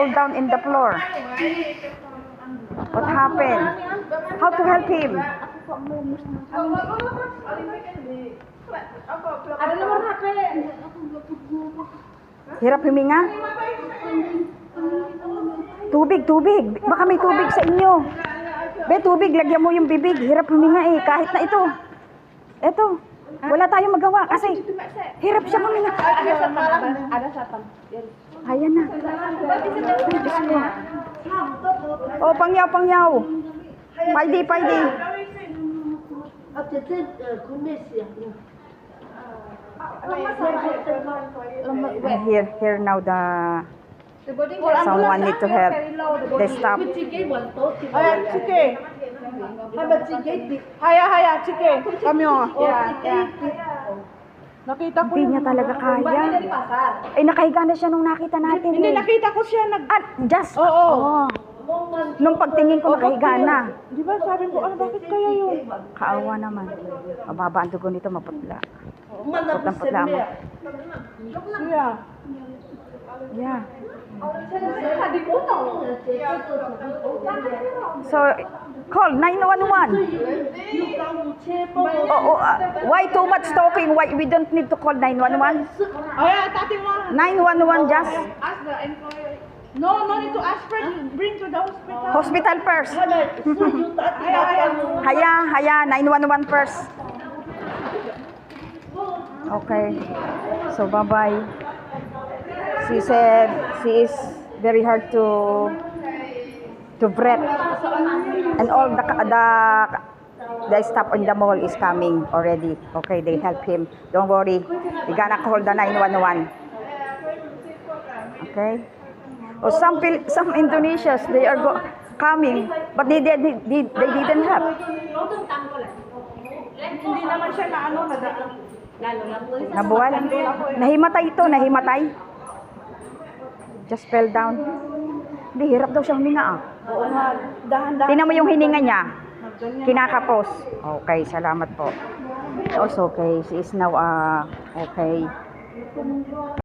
fall down in the floor. What happened? How to help him? Hirap huminga? Tubig, tubig. Baka may tubig sa inyo. Be, tubig. Lagyan mo yung bibig. Hirap huminga eh. Kahit na ito. Ito. Wala tayong magawa kasi hirap siya huminga. Ada satpam. Ayan na. Oh, pangyaw, pangyaw. Pwede, pwede. Here now the someone need to help. They stop. Haya, chike. Kami nakita ko. Hindi niya talaga kaya. Eh, nakahiga na siya nung nakita natin. Hindi, nakita ko siya Just. Oo. Oh. Nung pagtingin ko, nakahiga na. Di ba sabi ko, bakit kaya yun? Kaawa naman. Mababa ang dugo nito, maputla. Putlang-putla mo. Yeah. So, call 911. Why too much talking? Why we don't need to call 911? Oh yeah, tati mo. 911 just. Ask the employer. No need to ask first. Bring to the hospital. Hospital first. Haya, 911 first. Okay. So, bye-bye. She said she is very hard to breathe. And all the staff on the mall is coming already. Okay, they help him. Don't worry. We gonna call the 911. Okay? Oh, some Indonesians, they are coming, but they didn't help. Hindi naman siya na Nabuwal? Nahimatay ito, nahimatay. Just fell down. Hindi, hirap daw siya huminga ah. Oo nga, dahan-dahan. Tingnan mo yung hininga niya. Kinakapos. Okay, salamat po. Also okay, she is now okay.